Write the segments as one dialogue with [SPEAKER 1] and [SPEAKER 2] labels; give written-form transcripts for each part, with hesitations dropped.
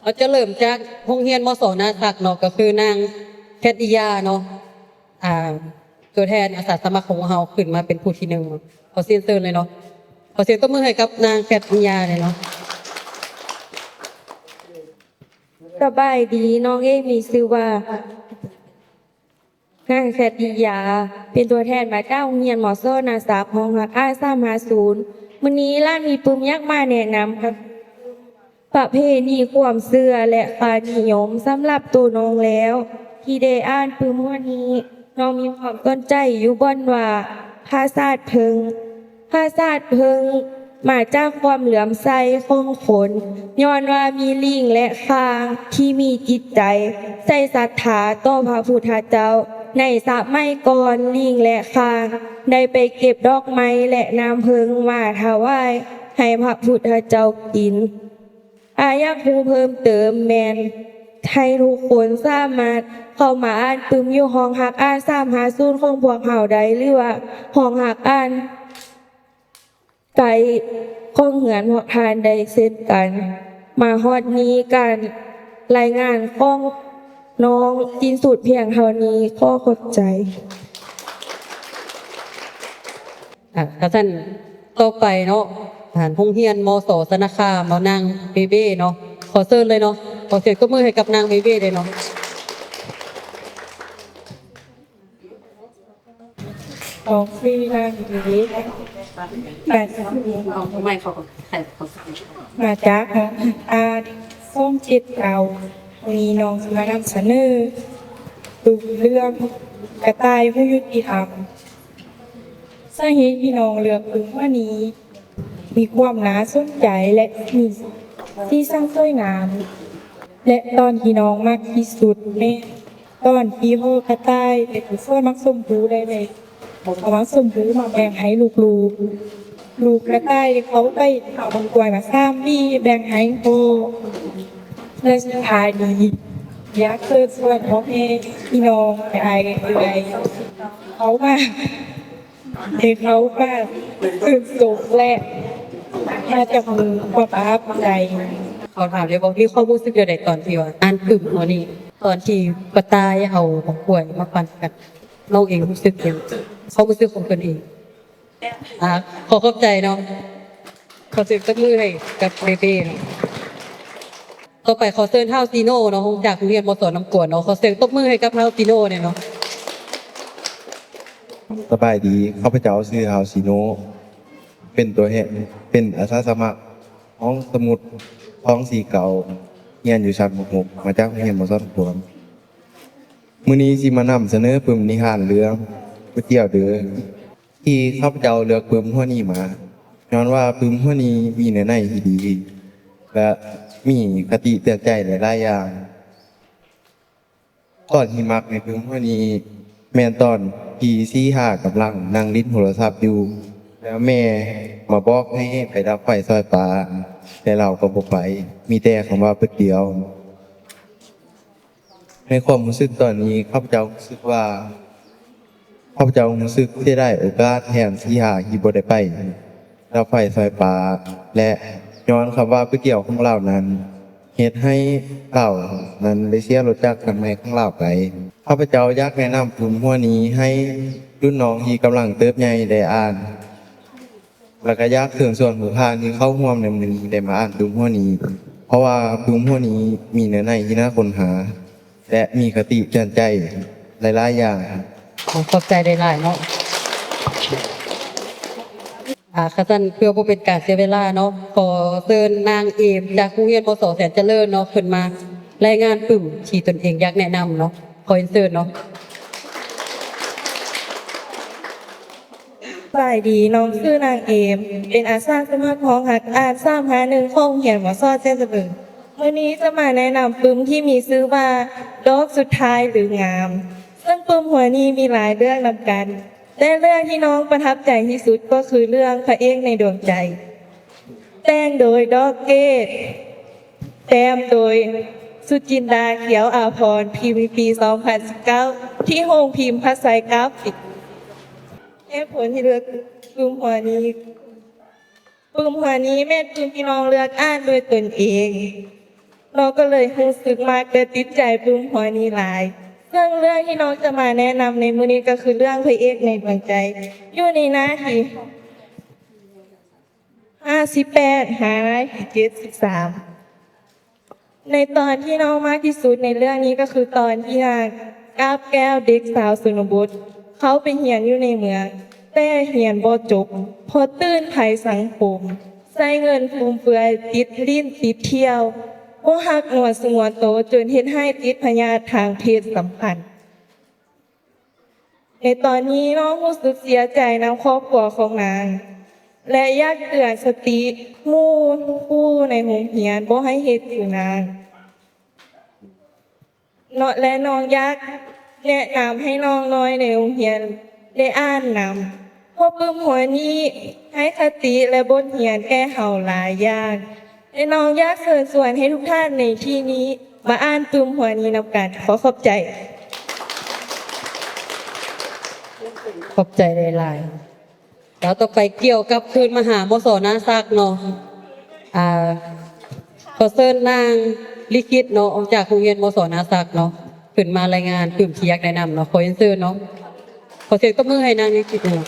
[SPEAKER 1] เราจะเริ่มจากโรงเรียนมศนาศักดิ์เนาะก็คือนางแคทริยาเนาะตัวแทนอาสาสมัครของเราขึ้นมาเป็นผู้ที่หนึ่งขอเสียงเตือนเลยเนาะขอเสียงตบมือให้กับนางแคทริยาเลยเนาะ
[SPEAKER 2] สบายดีน้องมีชื่อว่านางแคทริยาเป็นตัวแทนมาจากโรงเรียนมศนาศักดิ์ของหักอ้าย350มื้อนี้ล่ามีปุ่มยักษ์มาแนะนำครับประเพณีความเชื่อและค่านิยมสำหรับตัวน้องแล้ว ที่ได้อ่านปุ่มวันนี้น้องมีความสนใจอยู่บ่นว่าภาษาเพิงมาจากความเหลื่อมใสของคนย้อนว่ามีลิงและคางที่มีจิตใจใส่ศรัทธาต่อพระพุทธเจ้าในสมัยก่อนลิงและคางได้ไปเก็บดอกไม้และน้ำผึ้งมาถวายให้พระพุทธเจ้ากินอยากรู้เพิ่มเติมแมนให้ทุกคนสามารถเข้ามาอ่านปึมอยู่ห้องหักอ่าน350ของพวกเฮาได้หรือว่าห้องหักอ่านไก่ข้องเหือนพวกทานได้เช่นกัน มาฮอดนี้การรายงานข้องน้องจินสุดเพียงเท่านี้ก็ขอบใจ
[SPEAKER 1] ท่านต่อไปเนาะฐานโรงเรียนมศสนคามนางเบเบ้เนาะขอเชิญเลยเนาะขอเสียงตบมือให้กับนางเบเบ้เลยเนาะ
[SPEAKER 2] ของฟรีนางนี้มาจาก
[SPEAKER 1] เอาทำไมเขาใส่เขา
[SPEAKER 2] มาจากอาส้มจิตเรามีน้องมานำเสนอดูเรื่องกระต่ายผู้ยุติธรรมสาเหตุที่น้องเลือกปึงว่านี้ มีความน่าสนใจและมีที่สร้างสวยงามและตอนที่น้องมากที่สุดแม่ตอนที่พ่อกระต่ายไปถูกส่วนมักส้มผูได้เลยเอามักส้มผูมาแบ่งให้ลูกกระต่ายเขาไปเอาบางกล้วยมา3 ปีแบ่งให้พ่อและสุดท้ายนี้อยากเชิญชวนพ่อแม่พี่น้องไปอายกันเลยเขามาตื่นสุขและมาจากมือความประทับใจ
[SPEAKER 1] เขาถามเลยบอกที่เขารู้สึกยังไงตอนที่ว่าอ่านกึ่มหัวนี้ตอนที่กระต่ายเอาของป่วยมาปั่นกันเราเองรู้สึกยังเขารู้สึกของตนเองขอขอบใจเนาะขอเสียงตบมือให้กับเบเบ้เนาะต่อไปขอเชิญเท้าซีโน่เนาะจากโรงเรียนมศน้ำกวนเนาะขอเสียงตบมือให้กับเท้าซีโน่เนี่ยเนาะ
[SPEAKER 3] สบายดีข้าพเจ้าชื่อฮาวซิโนเป็นตัวแทนเป็นอาสาสมัครห้องสมุดท้องสีเก่าเรียนอยู่ชั้น6มาจากโรงเรียนมศขวมมื้อนี้สิมานำเสนอปึมนิทานเรื่องก๋วยเตี๋ยวเด้อที่ข้าพเจ้าเลือกปึมหัวนี้มาย้อนว่าปึมหัวนี้มีเนื้อในที่ดีและมีคติเตือนใจหลายๆอย่างตอนที่มักในปึมหัวนี้แม่นตอนพี่4-5กำลังนั่งลิ้นโทรศัพท์อยู่แล้วแม่มาบอกให้ไปดับไฟซอยฟ้าแต่เราก็บ่ไปมีแต่คำว่าเปิดเดียวในความรู้สึกตอนนี้ข้าพเจ้ารู้สึกว่าข้าพเจ้ารู้สึกที่ได้โอกาสแทน4-5ที่บ่ได้ไปดับไฟซอยฟ้าและย้อนคำว่าเปิดเดียวของเรานั้นเฮ็ดให้เรานั้นได้เสียรสจักกันใหม่ของเราไปข้าพเจ้าอยากแนะนำกลุ่มหัวนี้ให้รุ่นน้องที่กำลังเติบใหญ่ได้อ่านแล้วก็อยากเชิญชวนผู้พานที่เข้าร่วมในมื้อนี้ได้มาอ่านกลุ่มหัวนี้เพราะว่ากลุ่มหัวนี้มีเนื้อในที่น่าค้นหาและมีคติเตือนใจหลายๆอย่าง
[SPEAKER 1] ขอบใจได้หลายเนาะค่ะท่านเพื่อบ่เป็นการเสียเวลาเนาะขอเชิญนางเอมจากโรงเรียนมศแสนเจริญเนาะขึ้นมารายงานปึ่มที่ตนเองอยากแนะนำเนาะขอเชิญเนาะ
[SPEAKER 2] สบายดีน้องชื่อนางเอมเป็นอาสาสมัครของหักอ่าน351ของเหียนมศเจริญวันนี้จะมาแนะนำปึ้มที่มีชื่อว่าดอกสุดท้ายหรืองามซึ่งปึ้มหัวนี้มีหลายเรื่องนำกันแต่เรื่องที่น้องประทับใจที่สุดก็คือเรื่องพระเอกในดวงใจแต่งโดยดอกเกตแต้มโดยสุจินดาเขียวอาภรณ์พิมพ์ปี 2019 ที่โรงพิมพ์พัสไซกราฟิกเหตุผลที่เลือกปึ้มหัวนี้แม่ปึ้มพี่น้องเลือกอ่านโดยตนเอง น้องก็เลยรู้สึกมากและติดใจปึ้มหัวนี้หลายเรื่องที่น้องจะมาแนะนำในมื้อนี้ก็คือเรื่องพระเอกในดวงใจ อยู่ในหน้าที่58หาได้ที่73ในตอนที่น้องมากที่สุดในเรื่องนี้ก็คือตอนที่นางกาบแก้วเด็กสาวสุนบทเขาไปเรียนอยู่ในเมืองแต่เรียนบ่จบพอตื่นภัยสังคมใช้เงินฟุ่มเฟือยติดลิ้นติดเที่ยวบ่ฮักหนวดสงวนโตจนเฮ็ดให้ติดพยาธิทางเพศสัมพันธ์ในตอนนี้น้องรู้สึกเสียใจนำครอบครัวของนางและอยากเตือนสติหมู่ผู้ในโรงเรียนบ่ให้เฮ็ดคือนางและน้องอยากแนะนำให้น้องน้อยในโรงเรียนได้อ่านนำเพราะปึ้มหัวนี้ให้คติและบทเรียนแก่เฮาหลายอย่างและน้องอยากเชิญชวนให้ทุกท่านในที่นี้มาอ่านปึ้มหัวนี้นำกันขอขอบใจ
[SPEAKER 1] ขอบใจหลายๆแล้วต่อไปเกี่ยวกับคืนมหามโสนาศักดิ์เนาะขอเชิญนางลิขิตเนาะออกจากโรงเรียนมโสนาศักดิ์เนาะขึ้นมารายงานกลุ่มที่อยากแนะนำเนาะขอเชิญเนาะขอเสียงตบมือให้นางลิขิตเนาะ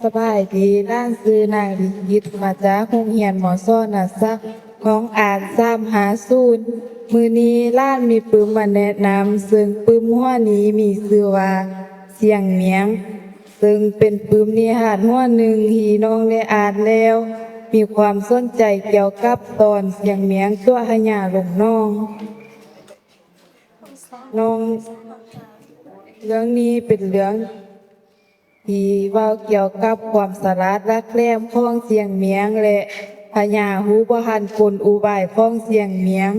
[SPEAKER 4] สบายดีด้านซื้อนางลิขิตมาจากโรงเรียนหมอซ่อนะซักของอ่าน350มือนี้ล้านมีปึ้มมาแนะนำซึ่งปึ้มหัวนี้มีชื่อว่าเสียงเมียงซึ่งเป็นปึ้มนิทานหัวหนึ่งที่น้องได้อ่านแล้ว มีความสนใจเกี่ยวกับตอนเสียงเมียงตัวหญาลงน้องเรื่องนี้เป็นเรื่องที่เว้าเกี่ยวกับความสลาดรักแรมของเสียงเมียงและพญาฮูบ่ทันกลอุบายของเสียงเมียง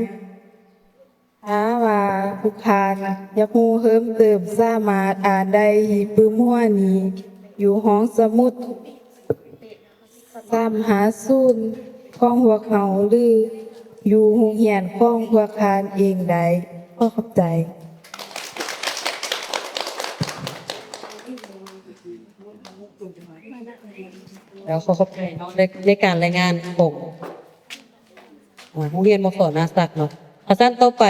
[SPEAKER 4] ถ้าว่าผู้คานอยากรู้เพิ่มเติมสามารถอ่านได้ที่ปึ้มหัวนี้อยู่ห้องสมุด350ของพวกเฮาหรืออยู่โรงเรียนของพวกคานเองได้ขอขอบใจ
[SPEAKER 1] แล้วขอบใจเนาะในการรายงานของโรงเรียนมโสนาศักดิ์เนาะอาจารย์ต่อไป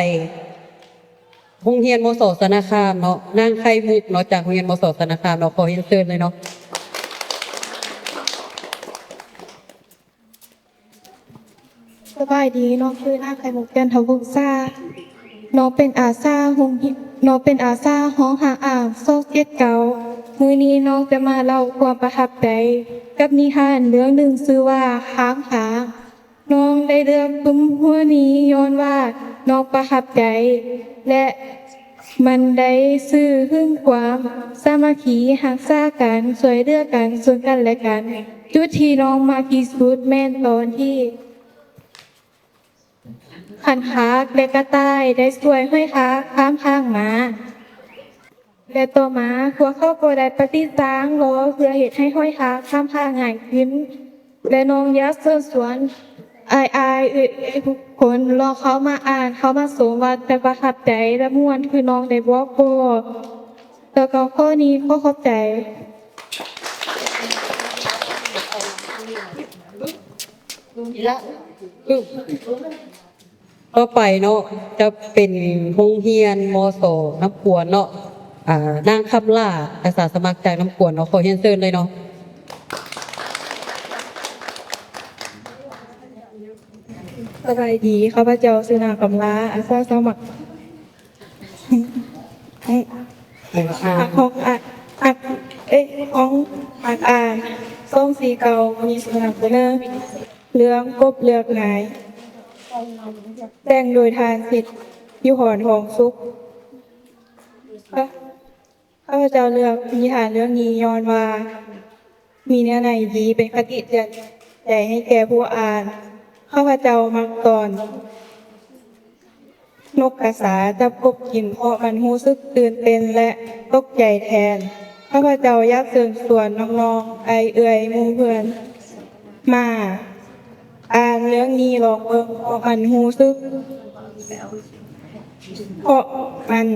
[SPEAKER 1] โรงเรียนมโสสนาคามเนาะนางไข่มุกเนาะจากโรงเรียนมโสสนาคามเนาะขอเรียนเชิญเลยเนาะ
[SPEAKER 2] สบายดีน้องคือนางไข่มุกจันทวงศ์ซ่าน้องเป็นอาสาห้องหาอ่างโซกเจ็ดเก่ามื้อนี้น้องจะมาเล่าความประทับใจกับนิทานเรื่องหนึ่งชื่อว่าค้างคาน้องได้เลือกปึ้มหัวนี้ย้อนว่าน้องประทับใจและมันได้สื่อถึงความสามัคคีรักษากันช่วยเหลือกันซึ่งกันและกันจุดที่น้องมากที่สุดแม่นตอนที่ขันขาและกระต่ายได้ช่วยห้อยขาข้ามทางมาและตัวม้าพวกเขาก็ได้ปฏิสังรอเพื่อเหตุให้ห้อยขาข้ามทางง่ายขึ้นและน้องยักษ์เชิญชวนทุกคนรอเขามาอ่านเขามาสมว่าแต่ประทับใจและม่วนคือน้องได้บอกพ่อแล้วก็ข้อนี้ข้อขอบใจ
[SPEAKER 1] ต่อไปเนาะจะเป็นโรงเรียนมโสน้ำกวนเนาะนางคำล่าอาสาสมัครจากน้ำกวนเนาะขอเรียนเชิญเลยเนาะ
[SPEAKER 2] สบายดีข้าพเจ้าชื่อนางกำลาอาสาสมัครของอ่านส้มสีเก่ามีสนับสนุนเรื่องกบเลือกนายแต่งโดยทานสิทธิ์ยุหรทองสุขข้าพเจ้าเลือกนิทานเรื่องนี้ย้อนว่า มีเนื้อในดีเป็นคติเตือนใจให้แก่ผู้อ่านข้าพเจ้ามักตอนนกกระสาจับกบกินเพราะมันรู้สึกตื่นเต้นและตกใจแทนข้าพเจ้าอยากเชิญชวนน้องๆเอื่อยหมู่เพื่อนมาอ่านเรื่องนี้ลองเบิ่งเพราะมันรู้สึกเพราะมัน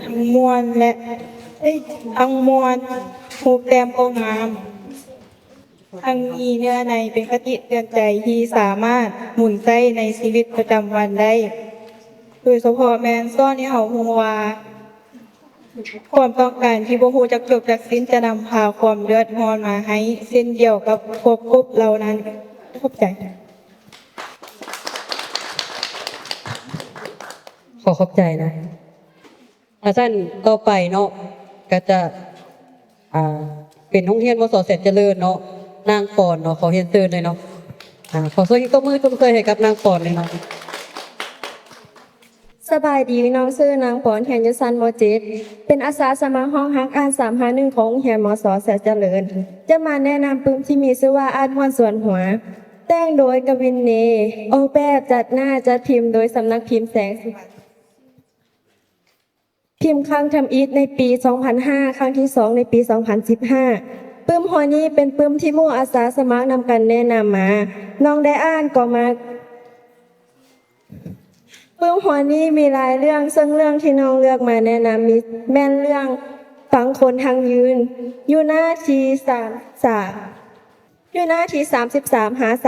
[SPEAKER 2] ทั้งมวลและทั้งมวลรูปแต้มก็งาม
[SPEAKER 4] ทั้งนี้เนื้อในเป็นคติเตือนใจที่สามารถหมุนใจในชีวิตประจำวันได้ โดยเฉพาะแมนซ่อนที่เฮาฮู้ว่าความต้องการที่บ่ฮู้จักจบจักสิ้นจะนำพาความเดือดร้อนมาให้เช่นเดียวกับพวกกบเหล่านั้นขอบใจ
[SPEAKER 1] ขอบใจนะอาจารย์ต่อไปเนาะก็จะเป็นโรงเรียนมสแสนเจริญเนาะนางปอนเนาะขอเรียนเชิญเลยเนาะขอเสียงตบมือตุ้มเคยให้กับนางปอนเลยเนาะ
[SPEAKER 2] สบายดีน้องชื่อนางปอนแทนยศสันมเจ็ดเป็นอาสาสมัครห้องฮักอ่าน351ของโรงเรียนมสแสนเจริญ จะมาแนะนำปืมที่มีชื่อว่าอาร์ตม่วนสวนหัว แต่งโดยกวินเนออกแบบจัดหน้าจัดพิมพ์โดยสำนักพิมพ์แสงสว่างพิมพ์ครั้งทำอีทในปี 2005 ครั้งที่ 2 ในปี 2015 ปื้มหัวนี้เป็นปื้มที่หมู่อาสาสมัครนำกันแนะนำมา น้องได้อ่านก็มาปื้มหัวนี้มีหลายเรื่องซึ่งเรื่องที่น้องเลือกมาแนะนำมีแม่นเรื่องฝังคนทางยืน อยู่หน้าที่33อยู่หน้าที่33หา3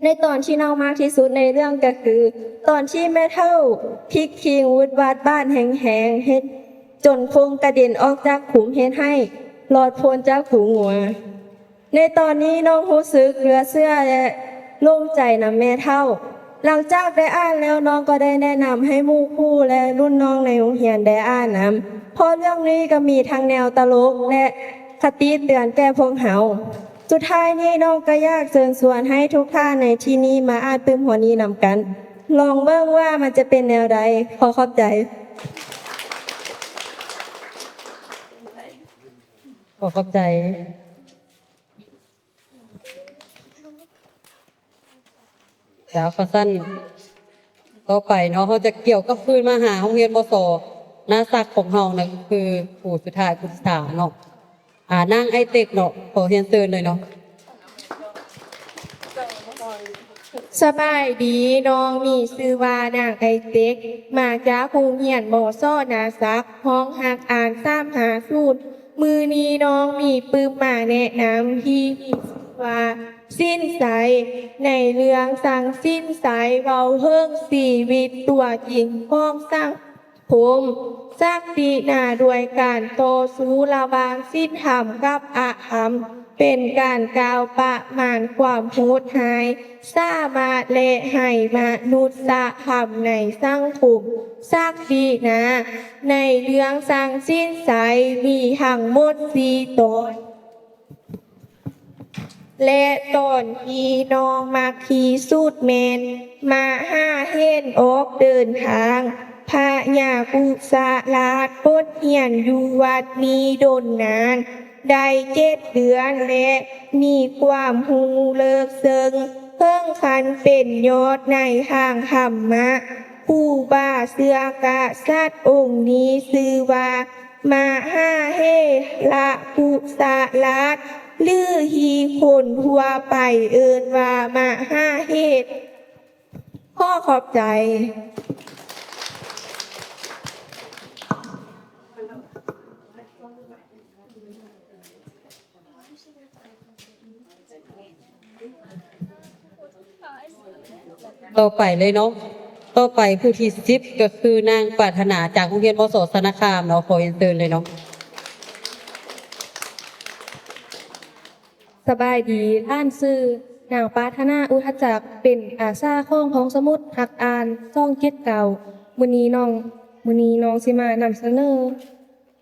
[SPEAKER 2] ในตอนที่น้องมากที่สุดในเรื่องก็คือ ตอนที่แม่เฒ่าพลิกคิงวุดวาดบ้านแห้งๆเฮ็ดจนพงกระเด็นออกจากขุมเฮ็ดให้หลอดพ้นจากหูงัว ในตอนนี้น้องรู้สึกเหลือเชื่อและโล่งใจนะแม่เฒ่า หลังจากได้อ่านแล้วน้องก็ได้แนะนำให้หมู่คู่และรุ่นน้องในโรงเรียนได้อ่านนำเพราะเรื่องนี้ก็มีทั้งแนวตลกและคติเตือนแก่พวกเฮา สุดท้ายนี้น้องก็อยากเชิญชวนให้ทุกท่านในที่นี้มาอ่านปื้มหัวนี้นำกัน ลองเบิ่งว่ามันจะเป็นแนวใดขอขอบใจ
[SPEAKER 1] ขอบใจแล้วขอสั้นต่อไปเนาะเขาจะเกี่ยวกับคืนมาหาโรงเรียนมสหน้าซักของเฮานะคือผู้สุดท้ายผู้ศึกษาเนาะนั่งไอเต็กเนาะขอเรียนเชิญเลยเนาะ
[SPEAKER 2] สบายดีน้องมีชื่อว่านางไอเต็กมาจากโรงเรียนมซ้อนาซักห้องหักอ่าน350มือนี้น้องมีปื้มมาแนะนำที่มีชื่อว่าสิ้นใสในเรื่องสั่งสิ้นใสเบาเฮิงชีวิตตัวจริงพ้องสร้างผมสักดีหน้าด้วยการโตสู้ระหวางสิ้นธรรมกับอธรรม เป็นการกล่าวประมาณความโหดหาย สามารถเละให้มนุษย์ธรรมในสังคมสักดีนะ ในเรื่องสั่งสิ้นใสมีทั้งหมด4 ตอนและตอนที่น้องมักที่สุดแมนมา5เห็นออกเดินทางพระยากุสาลาดปดเหียนอยู่วัดนี้ดนนาน ได้7 เดือนและมีความหูเลิกเซิงเพิ่งคันเป็นยอดในทางธรรมะ ผู้บ้าเสือกะสัตว์องค์นี้ชื่อว่ามาห้าเฮละกุสาลาดลือฮีคนทั่วไปเอิ้นว่ามาห้าเฮพ่อขอบใจ
[SPEAKER 1] ต่อไปเลยเนาะต่อไปผู้ที่10ก็คือนางปรารถนาจากโรงเรียนมสสนคามเนาะขอเรียนเชิญเลยเนาะ
[SPEAKER 2] สบายดีท่านซื้อนางปาธนาอุทจักรเป็นอาสาของห้องสมุดหักอ่านซ่องเก็ดเก่ามื้อนี้น้องสิมานำเสนอ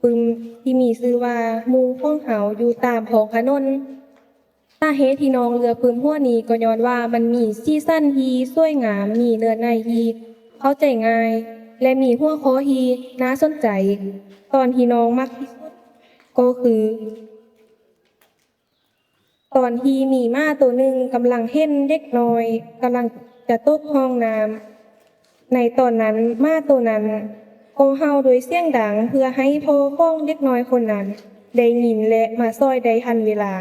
[SPEAKER 2] ปึมที่มีชื่อว่าหมู่ของเฮาอยู่ตามท้องถนนสาเหตุที่น้องเลือกปึมหัวนี้ก็ย้อนว่ามันมีซีซั่นที่สวยงามมีเนื้อในที่เข้าใจง่าย และมีหัวข้อที่น่าสนใจ ตอนที่น้องมักที่สุดก็คือ ตอนที่มีม้าตัวหนึ่งกำลังเห็นเด็กน้อยกำลังจะตกห้องน้ำในตอนนั้นม้าตัวนั้นก็เห่าโดยเสียงดังเพื่อให้พ่อของเด็กน้อยคนนั้นได้ยินและมาช่วยได้ทันเวลา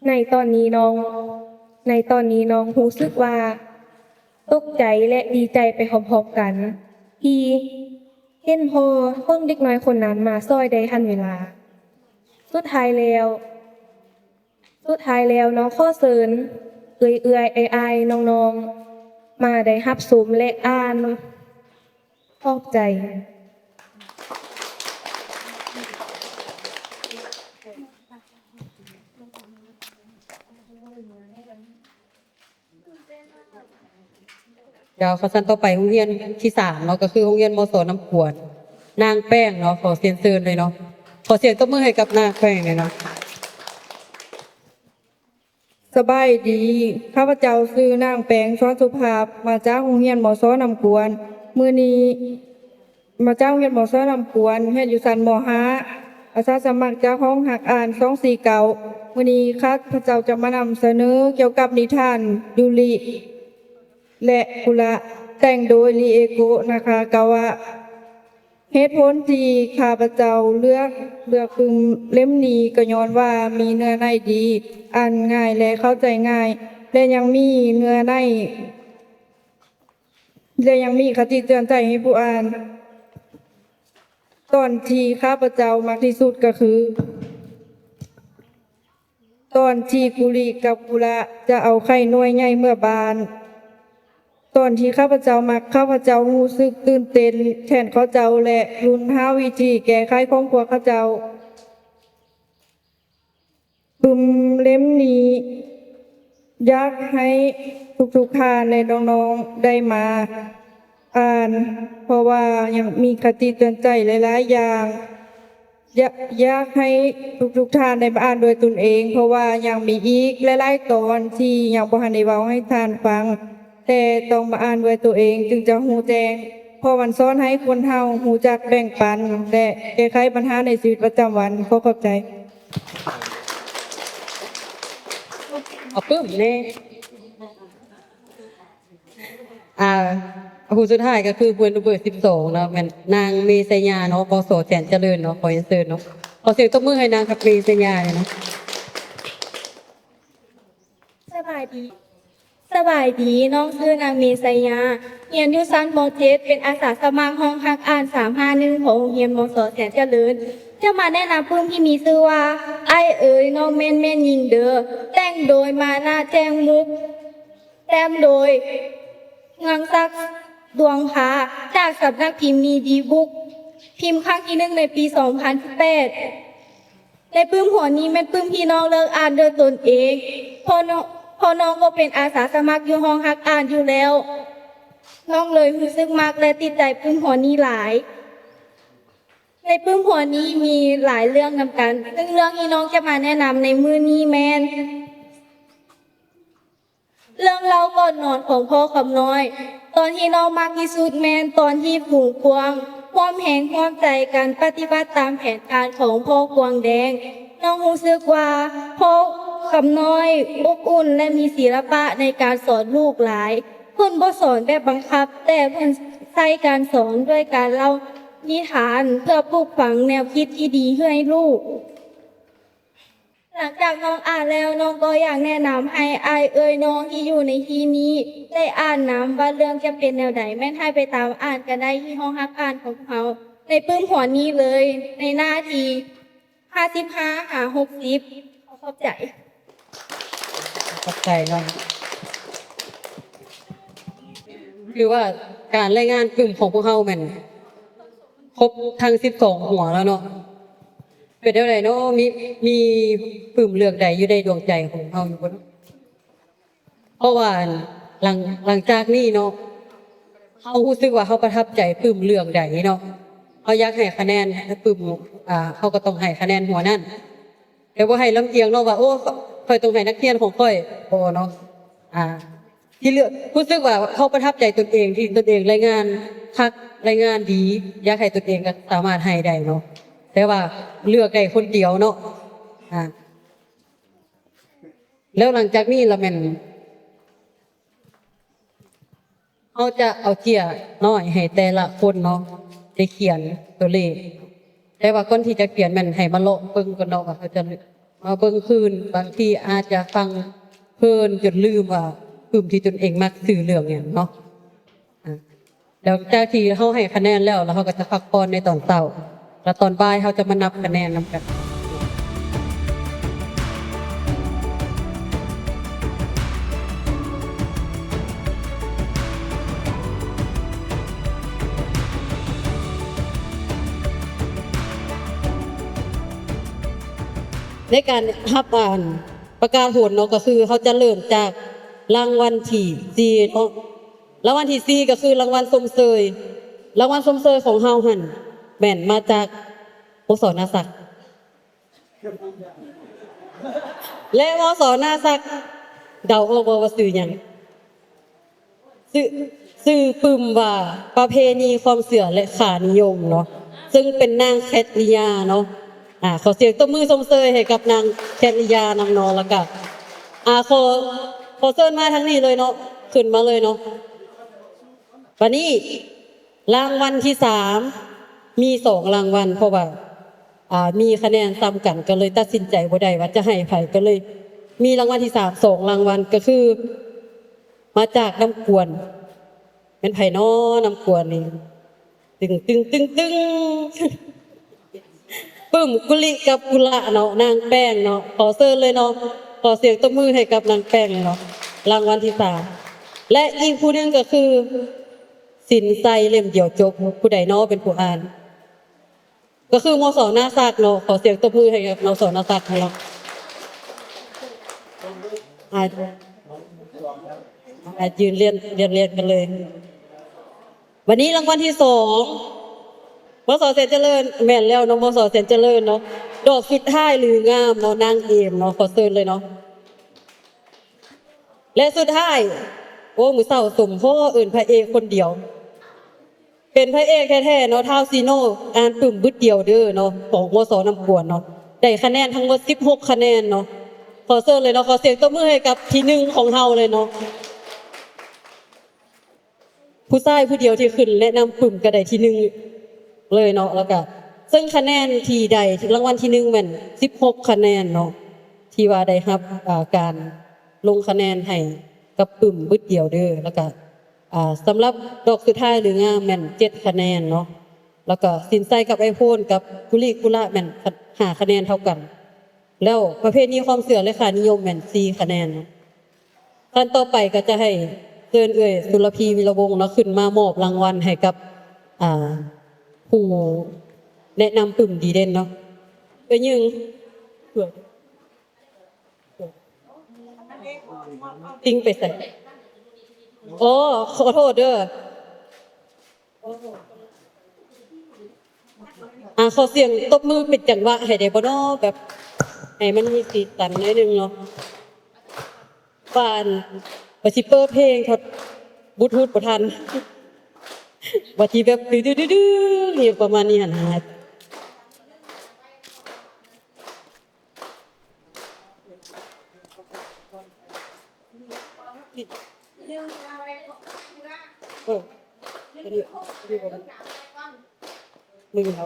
[SPEAKER 2] ในตอนนี้น้องรู้สึกว่าตกใจและดีใจไปพร้อมๆกันที่เห็นพ่อของเด็กน้อยคนนั้นมาช่วยได้ทันเวลา สุดท้ายแล้วน้องข้อเสริญเอื่อยๆไอน้องๆมาได้รับชมและอ่านขอบใจ
[SPEAKER 1] เดี๋ยวเขาสั้นต่อไปโรงเรียนที่3เนาะก็คือโรงเรียนมสน้ำขวดนางแป้งเนาะขอเสียงเชิญเลยเนาะขอเสียงตบมือให้กับนางแป้งเลยเนาะ
[SPEAKER 4] สบายดี ข้าพเจ้าชื่อนางแปงซ้อนสุภาพ มาจากโรงเรียนหมอซ้อนำกวน มื้อนี้มาจากโรงเรียนหมอซ้อนำกวนเฮ็ดอยู่ชั้นม.5 อาสาสมัครจากห้องหักอ่าน249มื้อนี้ข้าพเจ้าจะมานำเสนอเกี่ยวกับนิทานยูริและกุละแต่งโดยลีเอโกะนะคะกะว่าเหตุผลที่ข้าพเจ้าเลือกพึงเล่มนี้ก็ย้อนว่ามีเนื้อในดี อ่านง่ายและเข้าใจง่าย และยังมีเนื้อในและยังมีคติเตือนใจให้ผู้อ่าน ตอนที่ข้าพเจ้ามากที่สุดก็คือ ตอนที่กุลิกับกุละจะเอาไข่หน่วยใหญ่เมื่อบาน ตอนที่ข้าพเจ้ามักข้าพเจ้ารู้สึกตื่นเต้นแทนเขาเจ้าและรุนหาวิธีแก้ไขของพวกเขาเจ้าเล่มนี้อยากให้ทุกท่านในน้องๆได้มาอ่าน เพราะว่ายังมีคติเตือนใจหลายๆอย่างอยากให้ทุกท่านได้มาอ่านโดยตนเอง เพราะว่ายังมีอีกหลายๆตอนที่ยังบ่ทันได้เว้าให้ท่านฟัง แต่ต้องมาอ่านด้วยตัวเองจึงจะฮู้แจ้งเพราะมันสอนให้คนเฮาฮู้จักแบ่งปันและแก้ไขปัญหาในชีวิตประจำวันขอขอบใจ
[SPEAKER 1] เอาปึ้มเน่ผู้สุดท้ายก็คือเบอร์12เนาะแม่นนางเมษยาเนาะปสแสนเจริญเนาะขอเรียนเชิญเนาะขอเสียงตบมือให้นางกับเมษยาเลยเนาะ
[SPEAKER 2] สบายดีน้องชื่อนางเมษยาเรียนอยู่ชั้นม .7 เป็นอาสาสมัครห้องฮักอ่าน351ของโรงเรียนมสแสนเจริญจะมาแนะนำเพิ่มที่มีชื่อว่าไอ้เอ๋ยน้องแม่นยิงเด้อแต่งโดยมานาแจ้งมุกแต้มโดยเงืองซักดวงพาจากสำนักพิมพ์มีดีบุ๊กพิมพ์ครั้งที่1ในปี 2018ในปื้มหัวนี้แม่นปื้มพี่น้องเลิกอ่านโดยตนเองพอน้องก็เป็นอาสาสมัครอยู่ห้องฮักอ่านอยู่แล้ว น้องเลยรู้สึกมากและติดใจปื้มหัวนี้หลาย ในปื้มหัวนี้มีหลายเรื่องนำกัน ซึ่งเรื่องที่น้องจะมาแนะนำในมื้อนี้แมนเรื่องเล่าก่อนนอนของพ่อคำน้อย ตอนที่น้องมากที่สุดแมนตอนที่ฝูงกวางร่วมแห่งร่วมใจกันปฏิบัติตามแผนการของพ่อกวางแดง น้องรู้สึกว่าพ่อคำน้อยอบอุ่นและมีศิลปะในการสอนลูกหลายเพิ่นบ่สอนแบบบังคับ แต่เพิ่นใช้การสอนด้วยการเล่านิทานเพื่อปลูกฝังแนวคิดที่ดีให้ลูก หลังจากน้องอ่านแล้วน้องก็อยากแนะนำให้อายเอ่ยน้องที่อยู่ในที่นี้ได้อ่านนำว่าเรื่องจะเป็นแนวใดแม่นให้ไปตามอ่านกันได้ที่ห้องฮักอ่านของเขาในปื้มหัวนี้เลยในหน้าที่55 60ขอบใจ
[SPEAKER 1] ขอบใจเนาะคือว่าการรายงานกลุ่มของพวกเขาแม่นครบทั้ง12หัวแล้วเนาะเป็นได้ไดเนาะมีกลุ่มเลือกใดอยู่ในดวงใจของเฮาอยู่บ่เนาะเพราะว่าหลังจากนี้เนาะเฮารู้สึกว่าเฮาประทับใจกลุ่มเลือกใดเนาะเฮาอยากให้คะแนนกลุ่มเฮาก็ต้องให้คะแนนหัวนั้นแต่บ่ให้ลำเอียงเนาะว่าโอ้ค่อยต้องให้นักเรียนของค่อยบ่เนาะที่เลือกรู้สึกว่าเขาประทับใจตนเองที่ตนเองรายงานคักรายงานดีอยากให้ตนเองก็สามารถให้ได้เนาะแต่ว่าเลือกได้คนเดียวเนาะแล้วหลังจากนี้ละแม่นเขาจะเอาเจียน้อยให้แต่ละคนเนาะได้เขียนตัวเลขแต่ว่าคนที่จะเขียนมันให้มาโลาะเบิ่งก่อนเนาะว่าเขาจะมาเบิ่งคืนบางทีอาจจะฟังเพลินจนลืมว่ากลุ่มที่ตนเองมักสื่อเรื่องเนี่ยเนาะแล้วจากที่เขาให้คะแนนแล้วเขาก็จะพักผ่อนในตอนเช้าแล้วตอนบ่ายเขาจะมานับคะแนนนำกัน ในการรับประกาศผลเนาะก็คือเขาจะเริ่มจากรางวัลที่สี่เนาะรางวัลที่สี่ก็คือรางวัลสมเสยรางวัลสมเสยของเฮาหั่นแม่นมาจากมสนาศักดิ์และมสนาศักดิ์เดาออกบ่ว่าชื่อหยังชื่อปึ้มว่าประเพณีความเสื่อและค่านิยมเนาะซึ่งเป็นนางแคทริยาเนาะขอเสียงตบมือสมเสยให้กับนางแคทริยานำนองแล้วก็ขอเชิญมาทั้งนี้เลยเนาะขึ้นมาเลยเนาะวันนี้รางวัลที่3มี2รางวัลเพราะว่ามีคะแนนซ้ำกันก็เลยตัดสินใจบ่ได้ว่าจะให้ไผก็เลย มีรางวัลที่3 2รางวัลก็คือ มาจากน้ำกวนเป็นไผน้อน้ำกวนนี่ตึงปึ้มกุลิกับกุละเนาะนางแป้งเนาะขอเชิญเลยเนาะขอเสียงตบมือให้กับนางแป้งเลยเนาะรางวัลที่3และอีกผู้หนึงก็คือสินไซเล่มเดี่ยวจบผู้ใดเนาะเป็นผู้อ่านก็คือมสนาศักดิ์เนาะขอเสียงตบมือให้กับมสนาศักดิ์เนาะยืนเรียนกันเลยวันนี้รางวัลที่2มส.เสนเจริญแม่นแล้วเนาะมส.เสนเจริญเนาะดอกสุดท้ายหรืองามเนาะนางเอมเนาะขอเชิญเลยเนาะและสุดท้ายโอ้มื้อเช้าสมพ่อเอิ้นพระเอกคนเดียวเป็นพระเอกแท้ๆเนาะท้าวซีโนอ่านปึ้มบึดเดียวเด้อเนาะของมส.น้ำกวนเนาะได้คะแนนทั้งหมด16คะแนนเนาะขอเชิญเลยเนาะขอเสียงตบมือให้กับที่1ของเฮาเลยเนาะผู้ชายผู้เดียวที่ขึ้นแนะนำปึ้มก็ได้ที่1เลยเนาะแล้วก็ซึ่งคะแนนที่ได้รางวัลที่1แม่น16คะแนนเนาะที่ว่าได้รับการลงคะแนนให้กับปึ้มบึดเดียวเด้อแล้วก็สำหรับดอกสุดท้ายหรืองามแม่น7คะแนนเนาะแล้วก็สินไซกับไอโฟนกับกุลิกุละแม่น5คะแนนเท่ากันแล้วประเภทนี้ความเสื่อและค่านิยมแม่น4คะแนนขั้นต่อไปก็จะให้เชิญสุรพีวีระวงศ์เนาะขึ้นมามอบรางวัลให้กับผู้แนะนำปึ่มดีเด่นเนาะยึงติ้งไปใส่โอ้ขอโทษเด้อขอเสียงตบมือเป็นจังหวะให้ได้บ่เนาะแบบให้มันมีสีสันหน่อยนึงเนาะป่านบ่สิเปิดเพลงทดบลูทูธบ่ทันว่าที่แบบดื้อๆๆนี่ประมาณนี้หั่นนะมึงเอา